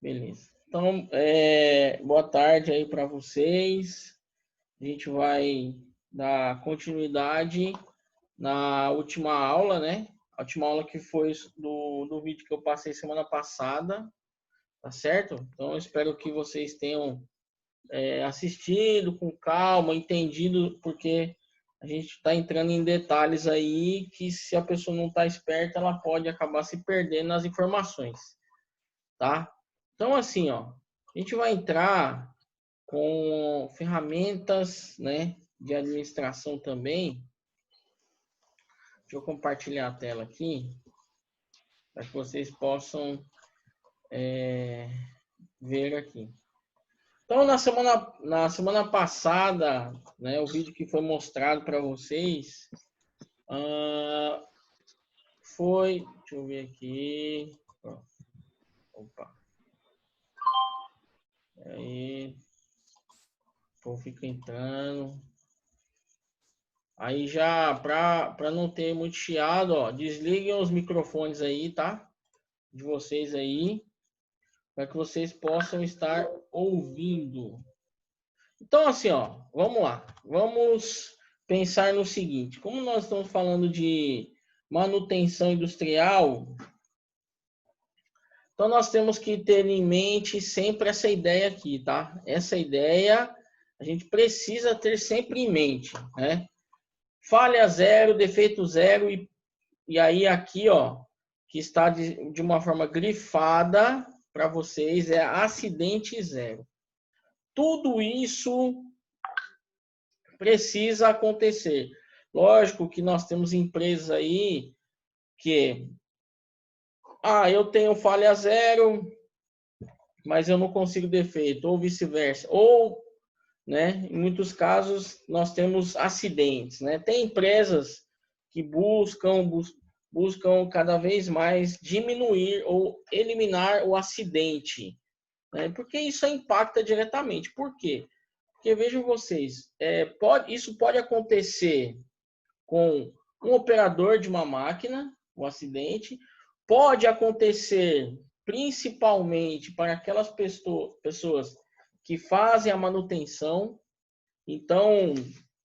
Beleza. Então, boa tarde aí para vocês. A gente vai dar continuidade na última aula, né? A última aula que foi do vídeo que eu passei semana passada, tá certo? Então, eu espero que vocês tenham assistido com calma, entendido, porque a gente está entrando em detalhes aí que se a pessoa não está esperta, ela pode acabar se perdendo nas informações, tá? Então, assim, ó, a gente vai entrar com ferramentas, né, de administração também. Deixa eu compartilhar a tela aqui, para que vocês possam ver aqui. Então, na semana passada, né, o vídeo que foi mostrado para vocês foi, deixa eu ver aqui, opa, aí, o povo fica entrando. Aí já, para não ter muito chiado, ó, desliguem os microfones aí, tá? De vocês aí, para que vocês possam estar ouvindo. Então, assim, ó, vamos lá. Vamos pensar no seguinte: como nós estamos falando de manutenção industrial, então nós temos que ter em mente sempre essa ideia aqui, tá? Essa ideia a gente precisa ter sempre em mente, né? Falha zero, defeito zero e aí aqui, ó, que está de uma forma grifada para vocês é acidente zero. Tudo isso precisa acontecer. Lógico que nós temos empresas aí que eu tenho falha zero, mas eu não consigo defeito, ou vice-versa. Ou, né, em muitos casos nós temos acidentes, né? Tem empresas que buscam cada vez mais diminuir ou eliminar o acidente, né? Porque isso impacta diretamente. Por quê? Porque vejam vocês, isso pode acontecer com um operador de uma máquina, um acidente, pode acontecer principalmente para aquelas pessoas que fazem a manutenção. Então,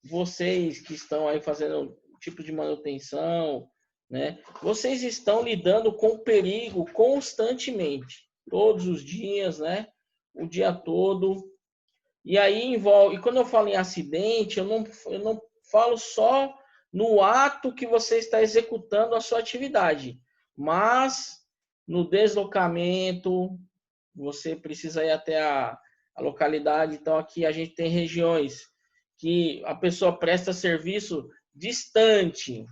vocês que estão aí fazendo tipo de manutenção, né? Vocês estão lidando com perigo constantemente, todos os dias, né? O dia todo. E aí envolve. E quando eu falo em acidente, eu não falo só no ato que você está executando a sua atividade, mas no deslocamento, você precisa ir até a localidade. Então, aqui a gente tem regiões que a pessoa presta serviço distante.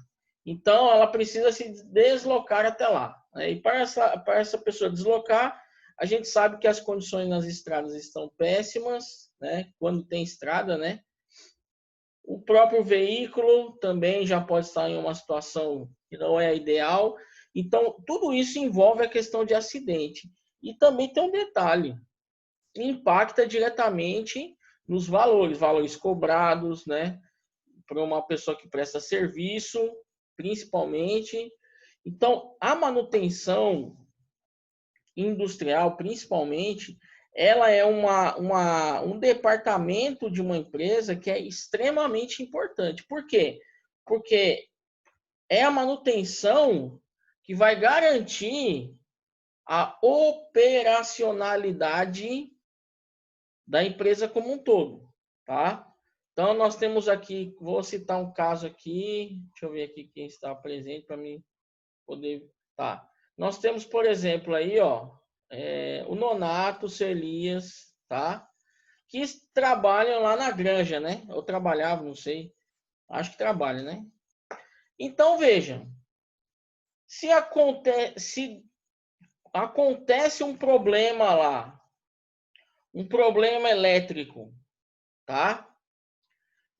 Então, ela precisa se deslocar até lá. E para essa pessoa deslocar, a gente sabe que as condições nas estradas estão péssimas, né? Quando tem estrada, né? O próprio veículo também já pode estar em uma situação que não é ideal. Então, tudo isso envolve a questão de acidente. E também tem um detalhe: impacta diretamente nos valores cobrados, né? Para uma pessoa que presta serviço, principalmente. Então, a manutenção industrial, principalmente, ela é um departamento de uma empresa que é extremamente importante. Por quê? Porque é a manutenção que vai garantir a operacionalidade da empresa como um todo, tá? Então, nós temos aqui, vou citar um caso aqui, deixa eu ver aqui quem está presente para mim poder... Tá. Nós temos, por exemplo, aí, ó, o Nonato, o Elias, tá? Que trabalham lá na granja, né? Ou trabalhavam, não sei. Acho que trabalham, né? Então, vejam. Se acontece um problema lá, um problema elétrico, tá?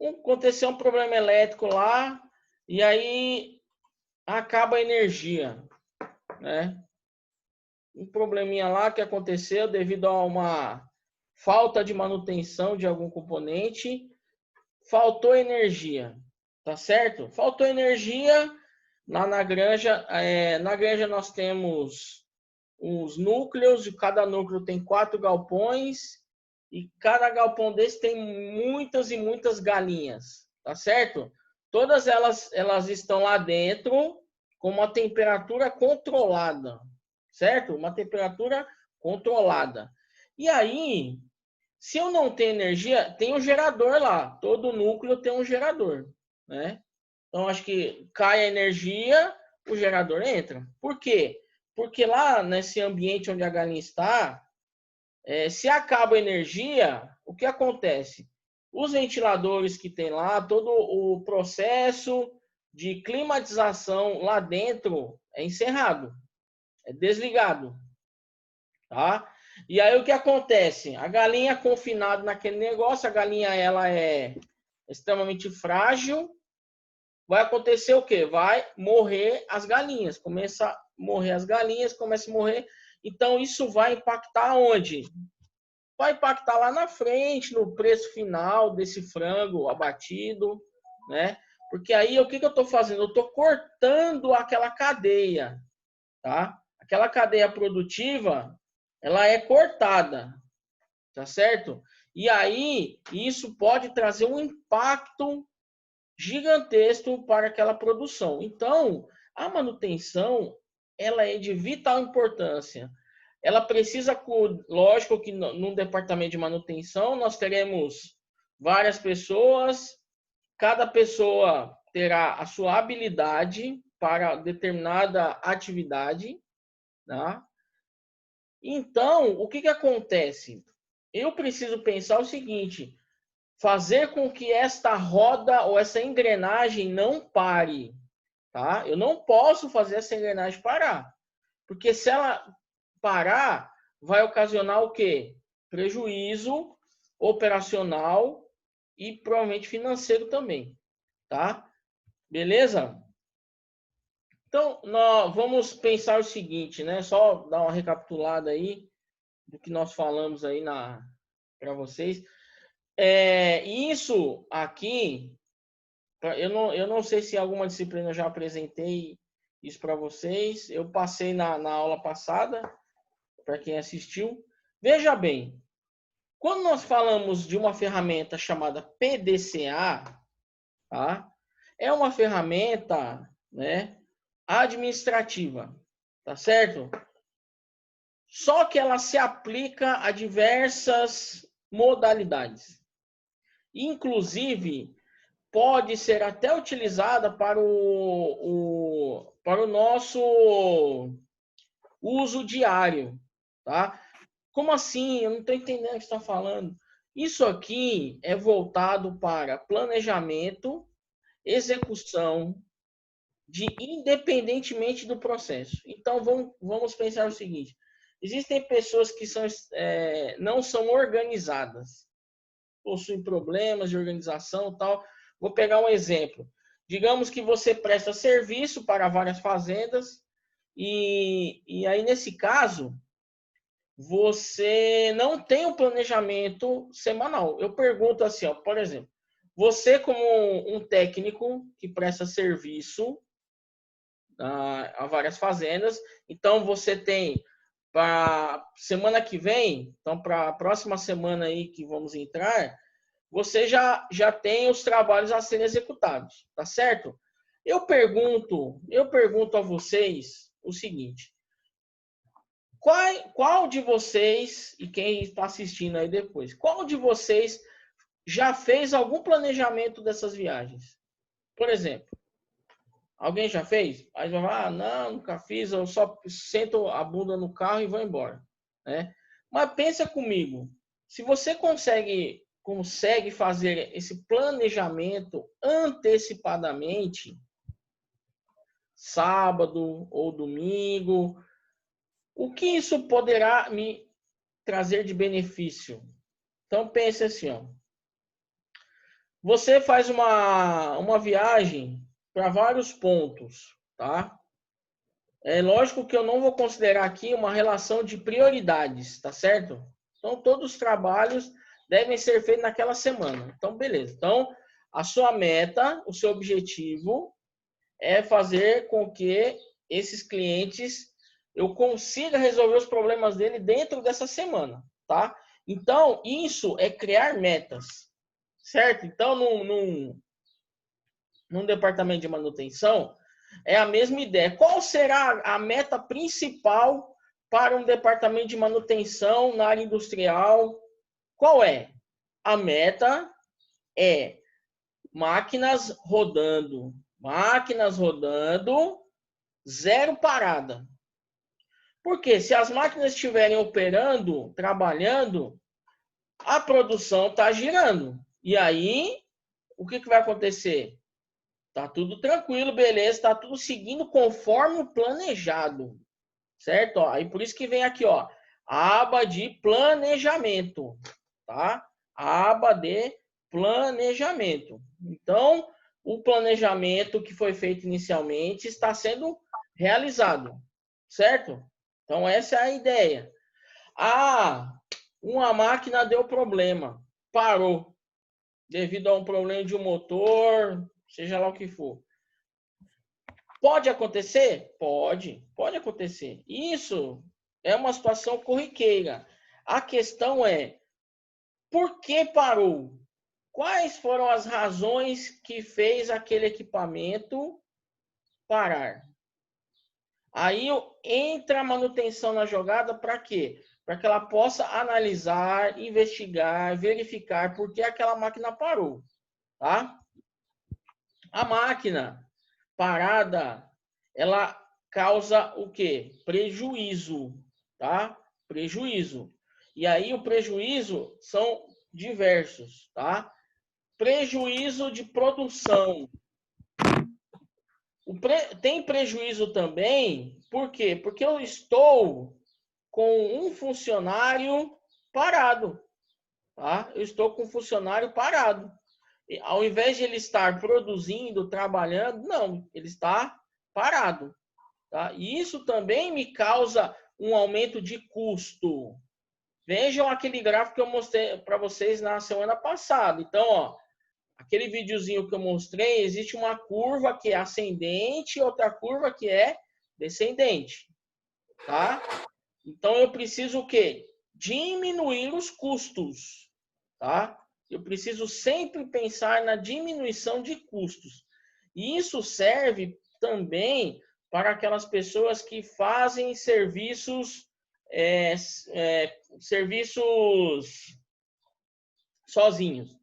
Aconteceu um problema elétrico lá e aí acaba a energia, né? Um probleminha lá que aconteceu devido a uma falta de manutenção de algum componente, faltou energia, tá certo? Faltou energia lá na granja. Na granja nós temos os núcleos, e cada núcleo tem 4 galpões, e cada galpão desse tem muitas e muitas galinhas, tá certo? Todas elas estão lá dentro com uma temperatura controlada, certo? Uma temperatura controlada. E aí, se eu não tenho energia, tem um gerador lá. Todo núcleo tem um gerador, né? Então, acho que cai a energia, o gerador entra. Por quê? Porque lá nesse ambiente onde a galinha está, se acaba a energia, o que acontece? Os ventiladores que tem lá, todo o processo de climatização lá dentro é encerrado, é desligado, tá? E aí o que acontece? A galinha confinada naquele negócio, a galinha ela é extremamente frágil. Vai acontecer o quê? Vai morrer as galinhas. Começa a morrer as galinhas, começa a morrer. Então isso vai impactar onde? Vai impactar lá na frente, no preço final desse frango abatido, né? Porque aí o que eu estou fazendo? Eu estou cortando aquela cadeia, tá? Aquela cadeia produtiva, ela é cortada, tá certo? E aí isso pode trazer um impacto gigantesco para aquela produção. Então, a manutenção, ela é de vital importância. Ela precisa, lógico que no departamento de manutenção nós teremos várias pessoas, cada pessoa terá a sua habilidade para determinada atividade, tá? Então, o que acontece? Eu preciso pensar o seguinte: fazer com que esta roda ou essa engrenagem não pare, tá? Eu não posso fazer essa engrenagem parar, porque se ela parar, vai ocasionar o quê? Prejuízo operacional e provavelmente financeiro também, tá? Beleza? Então, nós vamos pensar o seguinte, né? Só dar uma recapitulada aí do que nós falamos aí para vocês. Isso aqui, eu não sei se em alguma disciplina eu já apresentei isso para vocês. Eu passei na aula passada, para quem assistiu. Veja bem, quando nós falamos de uma ferramenta chamada PDCA, tá? É uma ferramenta, né, administrativa, tá certo? Só que ela se aplica a diversas modalidades. Inclusive, pode ser até utilizada para o nosso uso diário, tá? Como assim? Eu não estou entendendo o que você está falando. Isso aqui é voltado para planejamento, execução, independentemente do processo. Então, vamos pensar o seguinte: existem pessoas que não são organizadas, possuem problemas de organização e tal. Vou pegar um exemplo. Digamos que você presta serviço para várias fazendas e aí, nesse caso, você não tem um planejamento semanal. Eu pergunto assim, ó, por exemplo, você como um técnico que presta serviço a várias fazendas, então você tem para semana que vem, então para a próxima semana aí que vamos entrar, você já tem os trabalhos a serem executados, tá certo? Eu pergunto a vocês o seguinte: qual de vocês, e quem está assistindo aí depois, qual de vocês já fez algum planejamento dessas viagens? Por exemplo, alguém já fez? Aí vai falar, não, nunca fiz, eu só sento a bunda no carro e vou embora, né? Mas pensa comigo, se você consegue fazer esse planejamento antecipadamente, sábado ou domingo, o que isso poderá me trazer de benefício? Então pense assim, ó. Você faz uma viagem para vários pontos, tá? É lógico que eu não vou considerar aqui uma relação de prioridades, tá certo? Então, todos os trabalhos devem ser feitos naquela semana. Então, beleza. Então, a sua meta, o seu objetivo é fazer com que esses clientes eu consiga resolver os problemas dele dentro dessa semana, tá? Então, isso é criar metas, certo? Então, num departamento de manutenção, é a mesma ideia. Qual será a meta principal para um departamento de manutenção na área industrial? Qual é? A meta é máquinas rodando, zero parada. Porque se as máquinas estiverem operando, trabalhando, a produção está girando. E aí, o que vai acontecer? Tá tudo tranquilo, beleza, tá tudo seguindo conforme o planejado, certo? Ó, aí por isso que vem aqui, ó, a aba de planejamento, tá? A aba de planejamento. Então, o planejamento que foi feito inicialmente está sendo realizado, certo? Então, essa é a ideia. Ah, uma máquina deu problema, parou, devido a um problema de um motor, seja lá o que for. Pode acontecer? Pode acontecer. Isso é uma situação corriqueira. A questão é, por que parou? Quais foram as razões que fez aquele equipamento parar? Aí entra a manutenção na jogada para quê? Para que ela possa analisar, investigar, verificar por que aquela máquina parou, tá? A máquina parada, ela causa o quê? Prejuízo, tá? Prejuízo. E aí o prejuízo são diversos, tá? Prejuízo de produção. Tem prejuízo também, por quê? Porque eu estou com um funcionário parado, tá? Eu estou com um funcionário parado. E, ao invés de ele estar produzindo, trabalhando, não, ele está parado, tá? E isso também me causa um aumento de custo. Vejam aquele gráfico que eu mostrei para vocês na semana passada. Então, ó, aquele videozinho que eu mostrei, existe uma curva que é ascendente e outra curva que é descendente, tá? Então eu preciso o quê? Diminuir os custos, tá? Eu preciso sempre pensar na diminuição de custos. E isso serve também para aquelas pessoas que fazem serviços serviços sozinhos.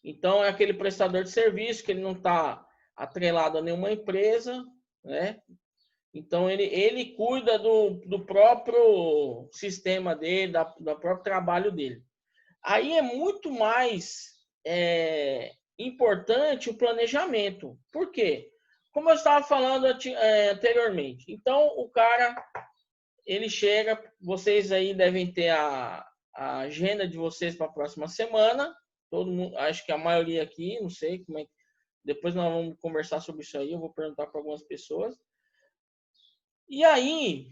Então, é aquele prestador de serviço que ele não está atrelado a nenhuma empresa, né? Então, ele cuida do próprio sistema dele, do próprio trabalho dele. Aí é muito mais importante o planejamento. Por quê? Como eu estava falando anteriormente. Então, o cara, ele chega, vocês aí devem ter a agenda de vocês para a próxima semana. Todo mundo, acho que a maioria aqui, não sei como é. Depois nós vamos conversar sobre isso aí, eu vou perguntar para algumas pessoas. E aí,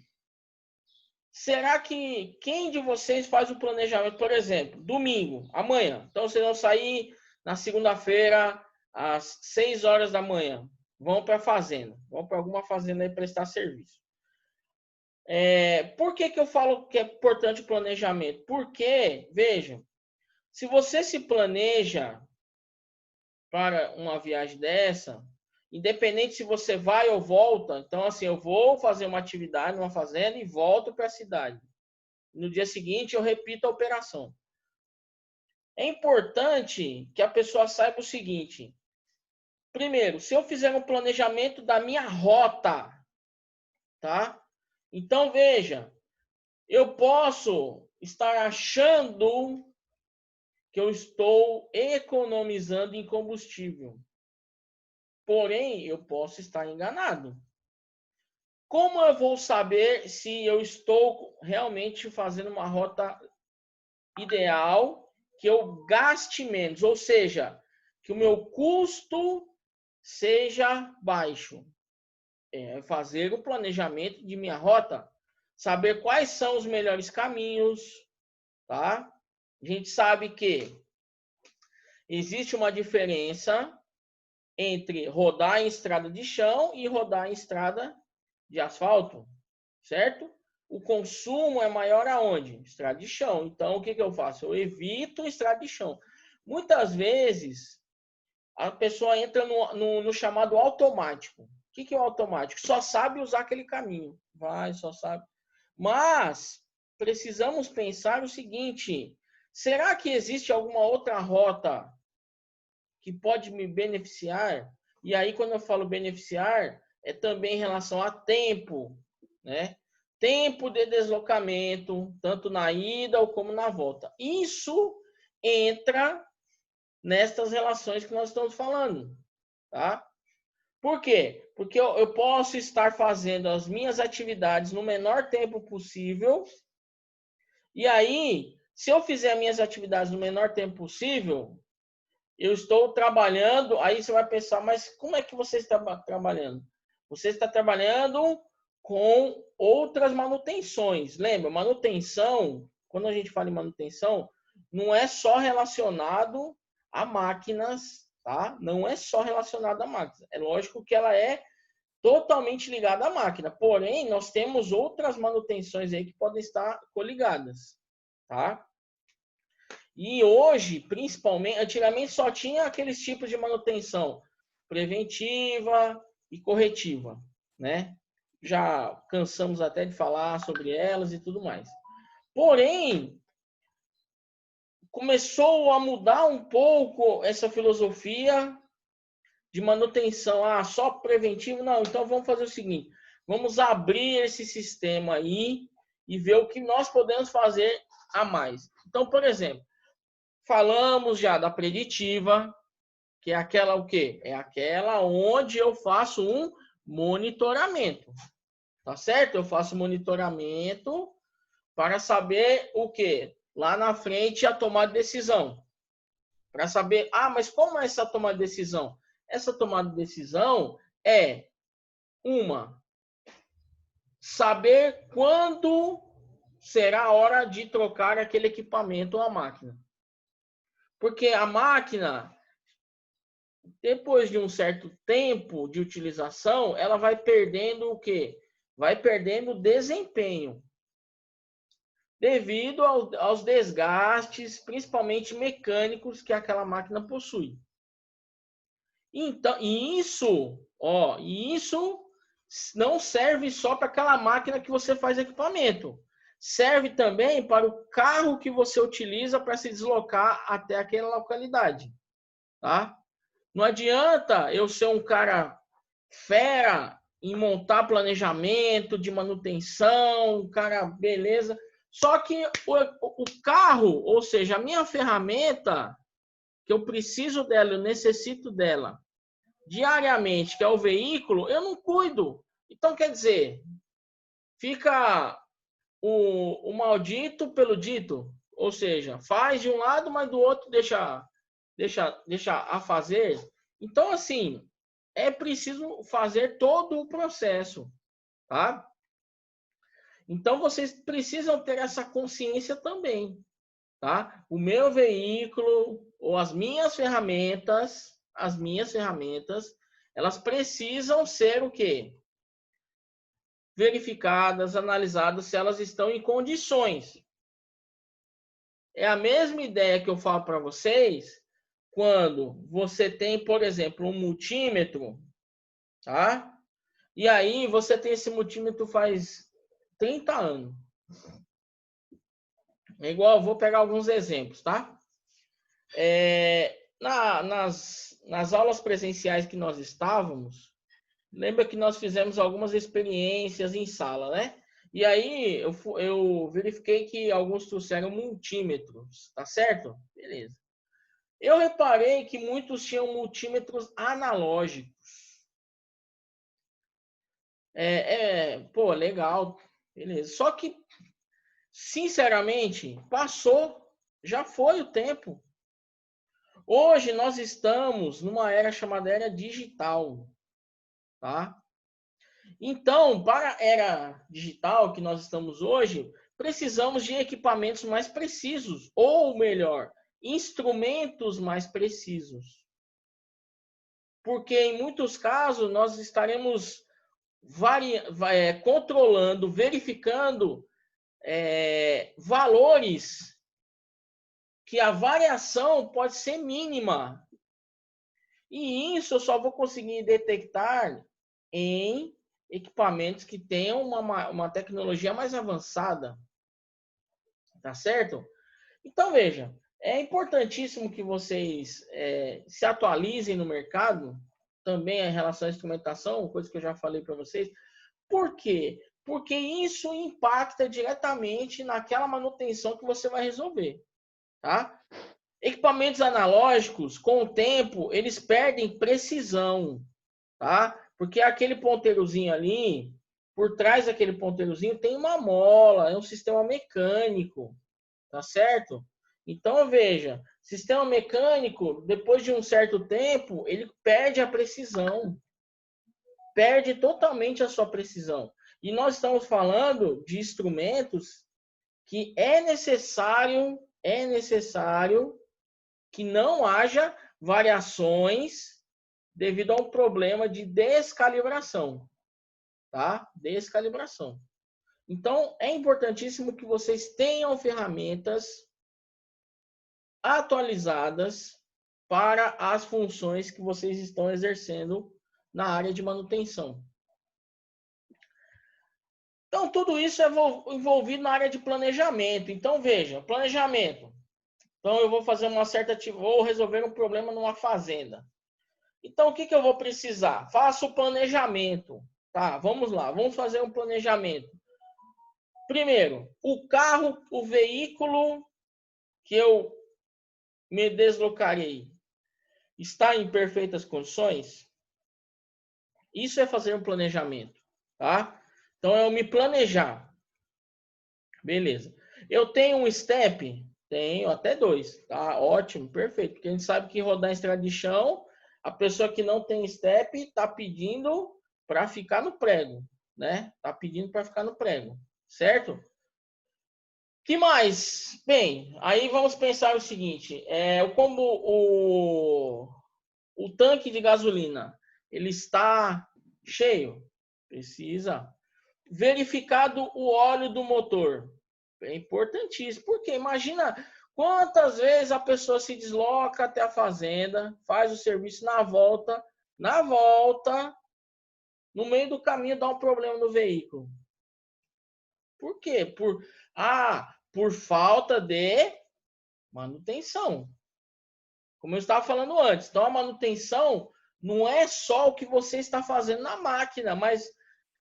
será que quem de vocês faz o planejamento, por exemplo, domingo, amanhã? Então vocês vão sair na segunda-feira às 6 horas da manhã. Vão para a fazenda, vão para alguma fazenda aí prestar serviço. Por que eu falo que é importante o planejamento? Porque, vejam, se você se planeja para uma viagem dessa, independente se você vai ou volta, então assim, eu vou fazer uma atividade numa fazenda e volto para a cidade. No dia seguinte eu repito a operação. É importante que a pessoa saiba o seguinte: primeiro, se eu fizer um planejamento da minha rota, tá? Então veja, eu posso estar achando que eu estou economizando em combustível. Porém, eu posso estar enganado. Como eu vou saber se eu estou realmente fazendo uma rota ideal, que eu gaste menos, ou seja, que o meu custo seja baixo? Fazer o planejamento de minha rota, saber quais são os melhores caminhos, tá? A gente sabe que existe uma diferença entre rodar em estrada de chão e rodar em estrada de asfalto, certo? o consumo é maior aonde? Estrada de chão. Então, o que eu faço? Eu evito estrada de chão. Muitas vezes, a pessoa entra no chamado automático. O que é o automático? Só sabe usar aquele caminho. Vai, só sabe. Mas precisamos pensar o seguinte: será que existe alguma outra rota que pode me beneficiar? E aí, quando eu falo beneficiar, é também em relação a tempo, né? Tempo de deslocamento, tanto na ida como na volta. Isso entra nestas relações que nós estamos falando, tá? Por quê? Porque eu posso estar fazendo as minhas atividades no menor tempo possível. E aí, se eu fizer minhas atividades no menor tempo possível, eu estou trabalhando. Aí você vai pensar, mas como é que você está trabalhando? Você está trabalhando com outras manutenções. Lembra, manutenção, quando a gente fala em manutenção, não é só relacionado a máquinas, tá? Não é só relacionado a máquinas. É lógico que ela é totalmente ligada à máquina. Porém, nós temos outras manutenções aí que podem estar coligadas, tá? E hoje, principalmente, antigamente só tinha aqueles tipos de manutenção preventiva e corretiva, né? Já cansamos até de falar sobre elas e tudo mais. Porém, começou a mudar um pouco essa filosofia de manutenção. Ah, só preventivo? Não, então vamos fazer o seguinte. Vamos abrir esse sistema aí e ver o que nós podemos fazer a mais. Então, por exemplo, falamos já da preditiva, que é aquela o quê? É aquela onde eu faço um monitoramento. Tá certo? Eu faço monitoramento para saber o quê? Lá na frente a tomada de decisão. Para saber, mas como é essa tomada de decisão? Essa tomada de decisão é saber quando será a hora de trocar aquele equipamento ou a máquina. Porque a máquina, depois de um certo tempo de utilização, ela vai perdendo o quê? Vai perdendo desempenho. Devido aos desgastes, principalmente mecânicos, que aquela máquina possui. Então, isso não serve só para aquela máquina que você faz equipamento. Serve também para o carro que você utiliza para se deslocar até aquela localidade, tá? Não adianta eu ser um cara fera em montar planejamento de manutenção, um cara beleza. Só que o carro, ou seja, a minha ferramenta, que eu preciso dela, eu necessito dela diariamente, que é o veículo, eu não cuido. Então, quer dizer, fica o maldito pelo dito, ou seja, faz de um lado, mas do outro deixa a fazer. Então, assim, é preciso fazer todo o processo, tá? Então, vocês precisam ter essa consciência também, tá? O meu veículo ou as minhas ferramentas, elas precisam ser o quê? Verificadas, analisadas se elas estão em condições. É a mesma ideia que eu falo para vocês quando você tem, por exemplo, um multímetro, tá? E aí você tem esse multímetro faz 30 anos. É igual, vou pegar alguns exemplos, tá? Nas aulas presenciais que nós estávamos, lembra que nós fizemos algumas experiências em sala, né? E aí eu verifiquei que alguns trouxeram multímetros, tá certo? Beleza. Eu reparei que muitos tinham multímetros analógicos. Pô, legal, beleza. Só que, sinceramente, já foi o tempo. Hoje nós estamos numa era chamada era digital, tá? Então, para a era digital que nós estamos hoje, precisamos de equipamentos mais precisos, ou melhor, instrumentos mais precisos. Porque em muitos casos nós estaremos controlando, verificando valores que a variação pode ser mínima. E isso eu só vou conseguir detectar em equipamentos que tenham uma tecnologia mais avançada. Tá certo? Então, veja, é importantíssimo que vocês se atualizem no mercado, também em relação à instrumentação, coisa que eu já falei para vocês. Por quê? Porque isso impacta diretamente naquela manutenção que você vai resolver. Tá? Equipamentos analógicos, com o tempo, eles perdem precisão. Tá? Porque aquele ponteirozinho ali, por trás daquele ponteirozinho, tem uma mola, é um sistema mecânico. Tá certo? Então, veja, sistema mecânico, depois de um certo tempo, ele perde a precisão. Perde totalmente a sua precisão. E nós estamos falando de instrumentos que é necessário que não haja variações devido a um problema de descalibração, tá? Descalibração. Então, é importantíssimo que vocês tenham ferramentas atualizadas para as funções que vocês estão exercendo na área de manutenção. Então, tudo isso é envolvido na área de planejamento. Então, veja, planejamento. Então, eu vou fazer vou resolver um problema numa fazenda. Então, o que eu vou precisar? Faça o planejamento. Tá, vamos lá, vamos fazer um planejamento. Primeiro, o carro, o veículo que eu me deslocarei está em perfeitas condições? Isso é fazer um planejamento, tá? Então, é eu me planejar. Beleza. Eu tenho um step? Tenho até 2, tá? Ótimo, perfeito. Porque a gente sabe que rodar em estrada de chão, a pessoa que não tem step está pedindo para ficar no prego, né? Está pedindo para ficar no prego, certo? Que mais? Bem, aí vamos pensar o seguinte, como o tanque de gasolina, ele está cheio? Precisa. Verificado o óleo do motor. É importantíssimo, porque imagina quantas vezes a pessoa se desloca até a fazenda, faz o serviço na volta, no meio do caminho dá um problema no veículo. Por quê? Por falta de manutenção. Como eu estava falando antes. Então, a manutenção não é só o que você está fazendo na máquina, mas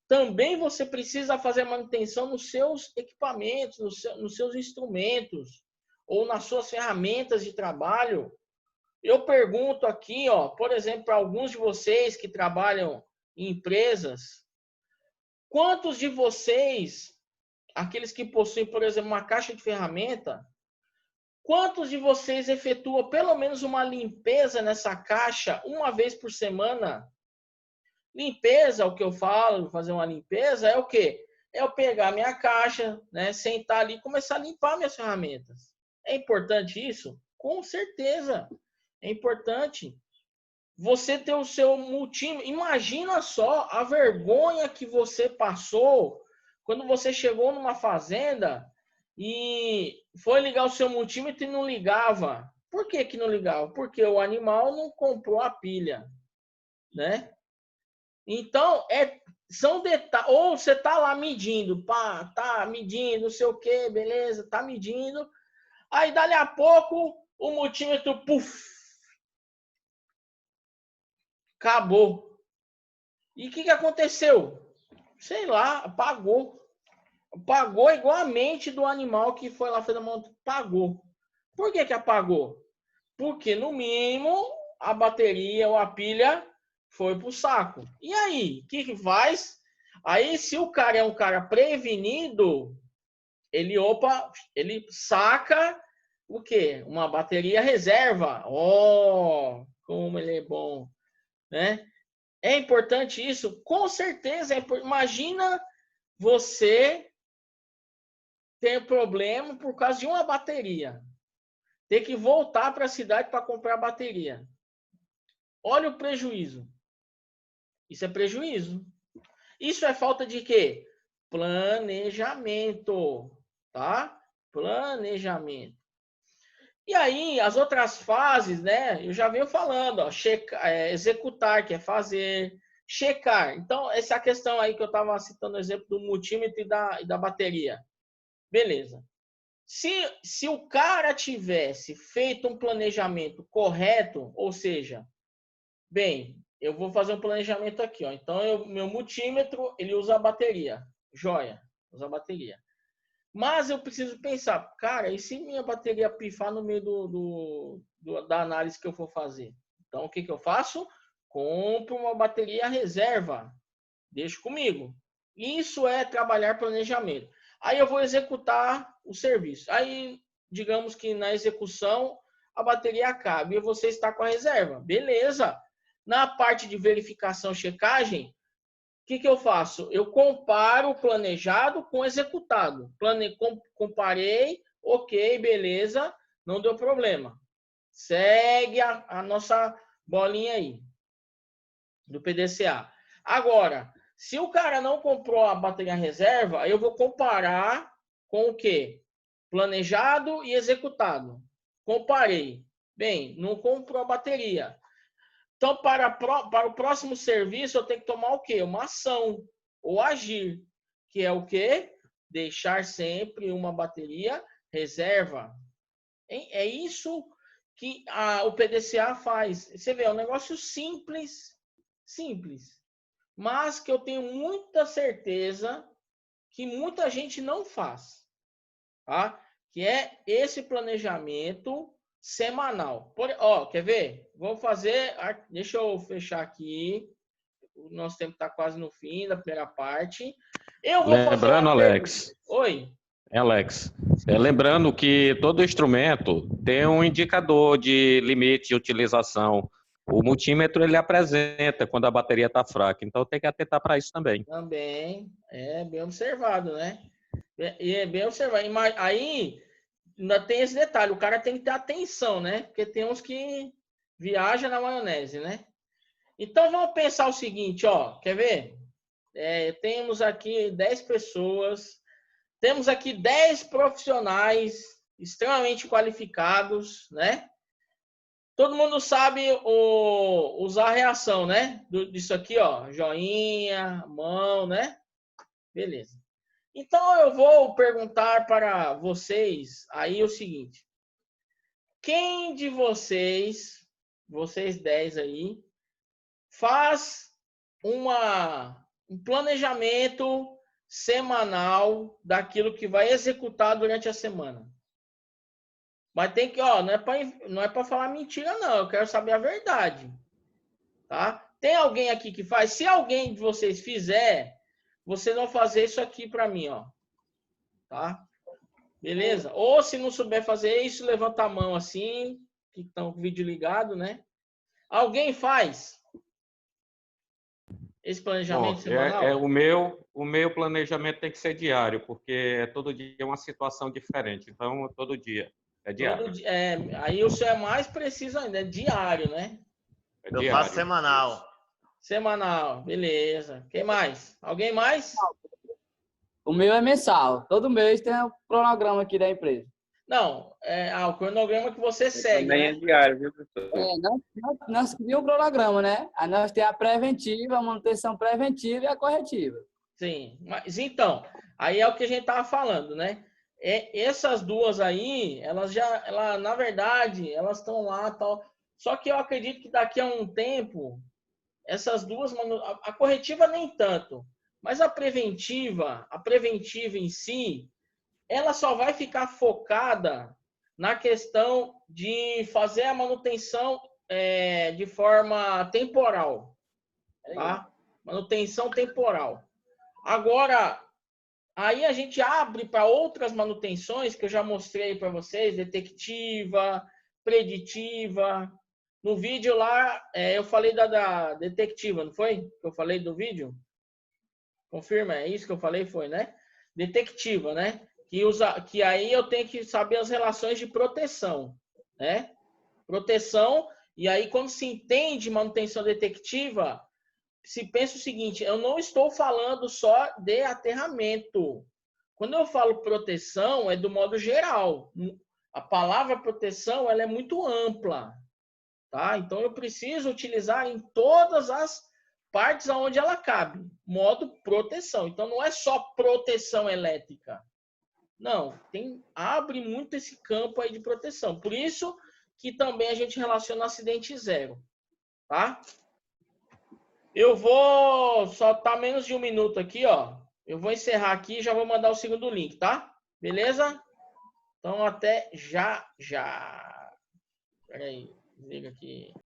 também você precisa fazer manutenção nos seus equipamentos, nos seus instrumentos, ou nas suas ferramentas de trabalho. Eu pergunto aqui, ó, por exemplo, para alguns de vocês que trabalham em empresas, quantos de vocês, aqueles que possuem, por exemplo, uma caixa de ferramenta, quantos de vocês efetuam pelo menos uma limpeza nessa caixa uma vez por semana? Limpeza, o que eu falo, fazer uma limpeza, é o quê? É eu pegar minha caixa, né, sentar ali e começar a limpar minhas ferramentas. É importante isso? Com certeza. É importante. Você ter o seu multímetro. Imagina só a vergonha que você passou quando você chegou numa fazenda e foi ligar o seu multímetro e não ligava. Por que que não ligava? Porque o animal não comprou a pilha, né? Então, são detalhes. Ou você tá lá medindo, pá, tá medindo, não sei o que, beleza, tá medindo. Aí, dali a pouco, o multímetro, puf, acabou. E o que aconteceu? Sei lá, apagou. Apagou igual a mente do animal que foi lá, fez a mão, apagou. Por que apagou? Porque, no mínimo, a bateria ou a pilha foi pro saco. E aí, o que faz? Aí, se o cara é um cara prevenido, ele saca o quê? Uma bateria reserva. Oh, como ele é bom, né? É importante isso? Com certeza. Imagina você ter problema por causa de uma bateria. Ter que voltar para a cidade para comprar a bateria. Olha o prejuízo. Isso é prejuízo. Isso é falta de quê? Planejamento. tá? Planejamento. E aí, as outras fases, né? Eu já venho falando, ó, executar, que é fazer, checar. Então, essa é a questão aí que eu estava citando o exemplo do multímetro e da bateria. Beleza. Se o cara tivesse feito um planejamento correto, ou seja, bem, eu vou fazer um planejamento aqui, ó. Então, meu multímetro, ele usa a bateria. Joia, usa a bateria. Mas eu preciso pensar, cara, e se minha bateria pifar no meio da análise que eu for fazer? Então, o que eu faço? Compro uma bateria reserva. Deixa comigo. Isso é trabalhar planejamento. Aí eu vou executar o serviço. Aí, digamos que na execução, a bateria acaba e você está com a reserva. Beleza. Na parte de verificação, checagem, o que eu faço? Eu comparo o planejado com o executado. Comparei, ok, beleza, não deu problema. Segue a nossa bolinha aí do PDCA. Agora, se o cara não comprou a bateria reserva, eu vou comparar com o quê? Planejado e executado. Comparei. Bem, não comprou a bateria. Então, para o próximo serviço, eu tenho que tomar o quê? Uma ação ou agir, que é o quê? Deixar sempre uma bateria reserva. É isso que o PDCA faz. Você vê, é um negócio simples, mas que eu tenho muita certeza que muita gente não faz, tá? Que é esse planejamento semanal. Quer ver? Vamos fazer. Deixa eu fechar aqui. O nosso tempo está quase no fim da primeira parte. Eu vou fazer Lembrando, uma Alex. pergunta. Oi. Alex, lembrando que todo instrumento tem um indicador de limite de utilização. O multímetro ele apresenta quando a bateria está fraca, então tem que atentar para isso também. Também é bem observado, né? E é bem observado. Aí ainda tem esse detalhe, o cara tem que ter atenção, né? Porque tem uns que viajam na maionese, né? Então vamos pensar o seguinte, ó, quer ver? Temos aqui 10 pessoas, temos aqui 10 profissionais extremamente qualificados, né? Todo mundo sabe usar a reação, né? Disso aqui, ó, joinha, mão, né? Beleza. Então eu vou perguntar para vocês aí o seguinte: quem de vocês 10 aí, faz um planejamento semanal daquilo que vai executar durante a semana? Mas tem que, ó, não é para falar mentira, não. Eu quero saber a verdade, tá? Tem alguém aqui que faz? Se alguém de vocês fizer, vocês vão fazer isso aqui para mim, ó, tá? Beleza? Ou se não souber fazer isso, levanta a mão assim, que estão com o vídeo ligado, né? Alguém faz esse planejamento Bom, semanal? o meu planejamento tem que ser diário, porque é todo dia uma situação diferente. Então, todo dia é Todo diário. dia. Aí o seu é mais preciso ainda, é diário, né? É Eu faço diário. semanal. Semanal, beleza. Quem mais? Alguém mais? O meu é mensal. Todo mês tem um cronograma aqui da empresa. Não, o cronograma que você segue, Também né? é diário, viu, professor? Nós seguimos o cronograma, né? Aí nós temos a preventiva, a manutenção preventiva e a corretiva. Sim, mas então, aí é o que a gente tava falando, né? Essas duas aí, na verdade, elas estão lá, tal. Só que eu acredito que daqui a um tempo, essas duas, a corretiva nem tanto, mas a preventiva em si, ela só vai ficar focada na questão de fazer a manutenção de forma temporal, tá? Manutenção temporal. Agora, aí a gente abre para outras manutenções que eu já mostrei para vocês, detectiva, preditiva. No vídeo lá, eu falei da detectiva, não foi? Que eu falei do vídeo? Confirma, é isso que eu falei, foi, né? Detectiva, né? Que aí eu tenho que saber as relações de proteção, né? Proteção, e aí quando se entende manutenção detectiva, se pensa o seguinte, eu não estou falando só de aterramento. Quando eu falo proteção, é do modo geral. A palavra proteção, ela é muito ampla, tá? Então, eu preciso utilizar em todas as partes aonde ela cabe. Modo proteção. Então, não é só proteção elétrica. Não, abre muito esse campo aí de proteção. Por isso que também a gente relaciona acidente zero, tá? Eu vou soltar menos de 1 minuto aqui, ó. Eu vou encerrar aqui e já vou mandar o segundo link, tá? Beleza? Então, até já. Espera aí, liga aqui.